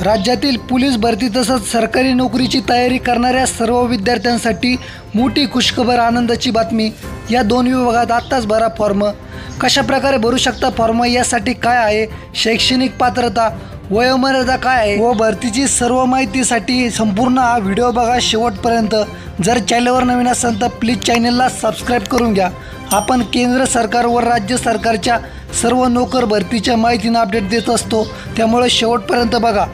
राज्यातील पोलीस भरती तसंच सरकारी नोकरीची तयारी करणाऱ्या सर्व विद्यार्थ्यांसाठी मोठी खुशखबर आनंदाची बातमी। या दोन विभागात आत्ताच भरा फॉर्म। कशा प्रकारे भरू शकता फॉर्म, यासाठी काय आहे शैक्षणिक पात्रता, वयोमर्यादा काय आहे व भरतीची सर्व माहितीसाठी संपूर्ण हा व्हिडिओ बघा शेवटपर्यंत। जर चॅनलवर नवीन असाल तर प्लीज चॅनलला सबस्क्राईब करून घ्या। आपण केंद्र सरकार व राज्य सरकारच्या सर्व नोकर भरतीच्या माहितीने अपडेट देत असतो, त्यामुळे शेवटपर्यंत बघा।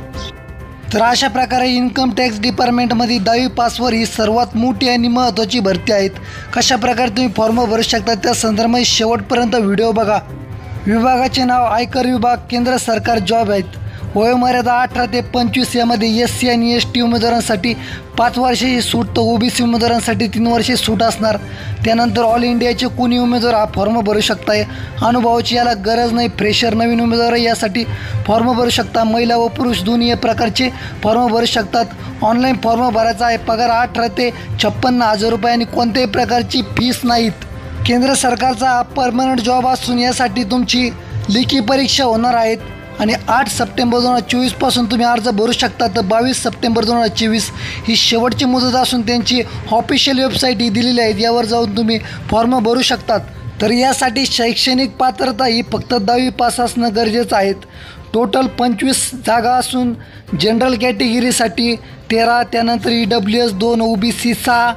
तर अशा प्रकारे इन्कम टॅक्स डिपार्टमेंटमध्ये 10वी पासवर ही सर्वात मोठी आणि महत्त्वाची भरती आहेत। कशा प्रकारे तुम्ही फॉर्म भरू शकता त्या संदर्भात शेवटपर्यंत व्हिडिओ बघा। विभागाचे नाव आयकर विभाग, केंद्र सरकार जॉब आहेत। वयोमर्यादा 18 ते 25, यामध्ये SC आणि ST उमेदवारांसाठी 5 वर्षाची सूट, तर OBC उमेदवारांसाठी 3 वर्षे सूट असणार। त्यानंतर ऑल इंडियाचे कोणी उमेदवार हा फॉर्म भरू शकताय। अनुभवाची याला गरज नाही, फ्रेशर नवीन उमेदवार यासाठी फॉर्म भरू शकता। महिला व पुरुष दोन्ही प्रकारचे फॉर्म भरू शकतात। ऑनलाईन फॉर्म भरायचा आहे। पगार 18 ते 56,000 रुपये आणि कोणत्याही प्रकारची फीस नाहीत। केंद्र सरकारचा हा परमनंट जॉब असून यासाठी तुमची लेखी परीक्षा होणार आहेत आणि 8 सप्टेंबर 2024 पासून तुम्ही अर्ज भरू शकता। तर 22 सप्टेंबर 2024 ही शेवटची मुदत असून त्यांची ऑफिशियल वेबसाईट ही दिलेली आहे, यावर जाऊन तुम्ही फॉर्म भरू शकतात। तर यासाठी शैक्षणिक पात्रता ही फक्त 10वी पास असणं गरजेचं आहे। टोटल 25 जागा असून जनरल कॅटेगरीसाठी 13, त्यानंतर EWS 2, OBC 6,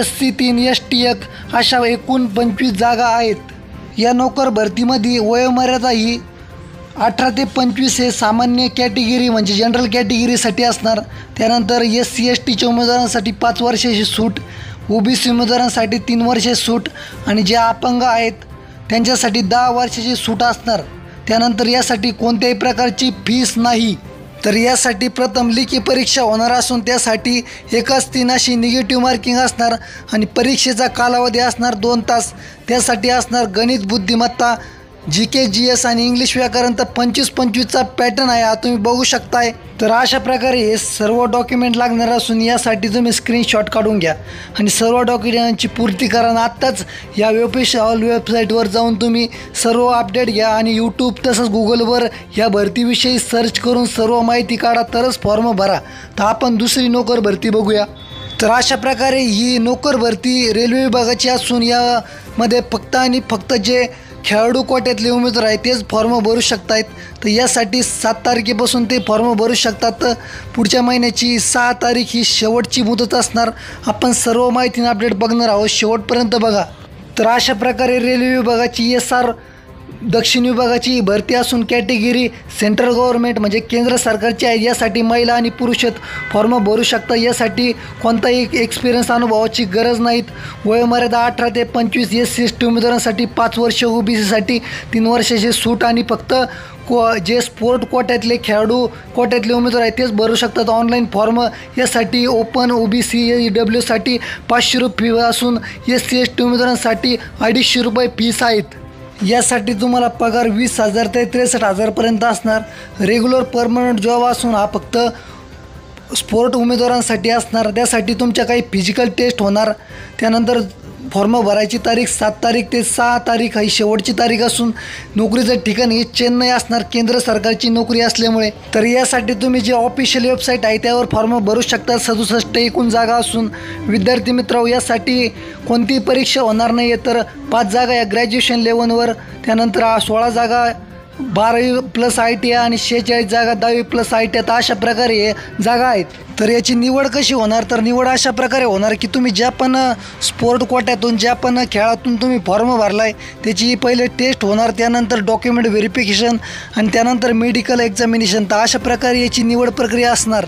SC 3, ST 1 अशा एकूण 25 जागा आहेत। या नोकर भरतीमध्ये वयोमर्यादा ही 18 ते 25 हे सामान्य कॅटेगरी म्हणजे जनरल कॅटेगरीसाठी असणार। त्यानंतर SC STच्या उमेदवारांसाठी 5 वर्षाची सूट, OBC उमेदवारांसाठी 3 वर्षे सूट आणि जे अपंग आहेत त्यांच्यासाठी 10 वर्षाची सूट असणार। त्यानंतर यासाठी कोणत्याही प्रकारची फीस नाही। तर यासाठी प्रथम लेखी परीक्षा होणार असून त्यासाठी 1/3 अशी निगेटिव्ह मार्किंग असणार आणि परीक्षेचा कालावधी असणार 2 तास। त्यासाठी असणार गणित बुद्धिमत्ता, GK GS आणि इंग्लिश व्याकरण। तर 25-25चा पॅटर्न आहे, हा तुम्ही बघू शकताय। तर अशा प्रकारे हे सर्व डॉक्युमेंट लागणार असून यासाठी तुम्ही स्क्रीनशॉट काढून घ्या आणि सर्व डॉक्युमेंटची पूर्ती करा। आत्ताच या ऑफिशियल वेबसाईटवर जाऊन तुम्ही सर्व अपडेट घ्या आणि यूट्यूब तसंच गुगलवर या भरतीविषयी सर्च करून सर्व माहिती काढा, तरच फॉर्म भरा। तर आपण दुसरी नोकर भरती बघूया। तर अशा प्रकारे ही नोकर भरती रेल्वे विभागाची असून यामध्ये फक्त आणि फक्त जे खेळाडू कोट्यातले उमेदवार आहेत तेच फॉर्म भरू शकतायत। तर यासाठी 7 तारखेपासून ते फॉर्म भरू शकतात। तर पुढच्या महिन्याची 6 तारीख ही शेवटची मुदत असणार। आपण सर्व माहितीने अपडेट बघणार आहोत, शेवटपर्यंत बघा। तर अशा प्रकारे रेल्वे विभागाची SR दक्षिण विभागाची भरती असून कॅटेगरी सेंट्रल गव्हर्नमेंट म्हणजे केंद्र सरकारची आहे। यासाठी महिला आणि पुरुष फॉर्म भरू शकता। यासाठी कोणताही एक्सपिरियन्स अनुभवाची गरज नाहीत। वयोमर्यादा 18 ते 25, SC ST उमेदवारांसाठी 5 वर्ष, OBCसाठी 3 वर्षाची सूट आणि फक्त जे स्पोर्ट कोट्यातले खेळाडू कोट्यातले उमेदवार आहेत तेच भरू शकतात। ऑनलाईन फॉर्म यासाठी ओपन, OBC, EWसाठी 500 रुपये फी असून SC ST उमेदवारांसाठी 250 रुपये फीस आहेत। यासाठी तुम्हाला पगार 20,000 ते 63,000 पर्यंत असणार। रेग्युलर परमनंट जॉब असून हा फक्त स्पोर्ट उमेदवारांसाठी असणार। त्यासाठी तुमच्या काही फिजिकल टेस्ट होणार। त्यानंतर फॉर्म भरायची तारीख 7 तारीख ते 6 तारीख ही शेवटची तारीख असून नोकरीचं ठिकाण हे चेन्नई असणार, केंद्र सरकारची नोकरी असल्यामुळे। तर यासाठी तुम्ही जे ऑफिशियल वेबसाईट आहे त्यावर फॉर्म भरू शकता। 67 एकूण जागा असून विद्यार्थी मित्रांनो यासाठी कोणतीही परीक्षा होणार नाही आहे। तर 5 जागा या ग्रॅज्युएशन लेवलवर, त्यानंतर 16 जागा 12+ ITI आणि 46 जागा 10+ ITI। तर अशा प्रकारे हे जागा आहेत। तर याची निवड कशी होणार, तर निवड अशा प्रकारे होणार की तुम्ही ज्या पण स्पोर्ट कोट्यातून ज्या पण खेळातून तुम्ही फॉर्म भरला आहे त्याची पहिले टेस्ट होणार, त्यानंतर डॉक्युमेंट व्हेरिफिकेशन आणि त्यानंतर मेडिकल एक्झामिनेशन। तर अशा प्रकारे याची निवड प्रक्रिया असणार।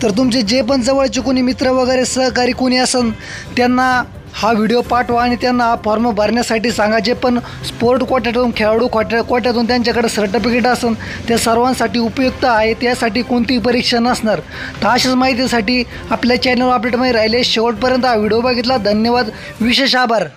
तर तुमचे जे पण जवळचे कोणी मित्र वगैरे सहकारी कोणी असेल त्यांना हा व्हिडिओ पाठवा आणि त्यांना हा फॉर्म भरण्यासाठी सांगा। जे पण स्पोर्ट कोट्यातून खेळाडू कोट्यातून त्यांच्याकडे सर्टिफिकेट असेल त्या सर्वांसाठी उपयुक्त आहे। त्यासाठी कोणतीही परीक्षा नसणार। तर अशाच माहितीसाठी आपल्या चॅनल अपडेटमध्ये राहिले शेवटपर्यंत हा व्हिडिओ बघितला, धन्यवाद, विशेष आभार।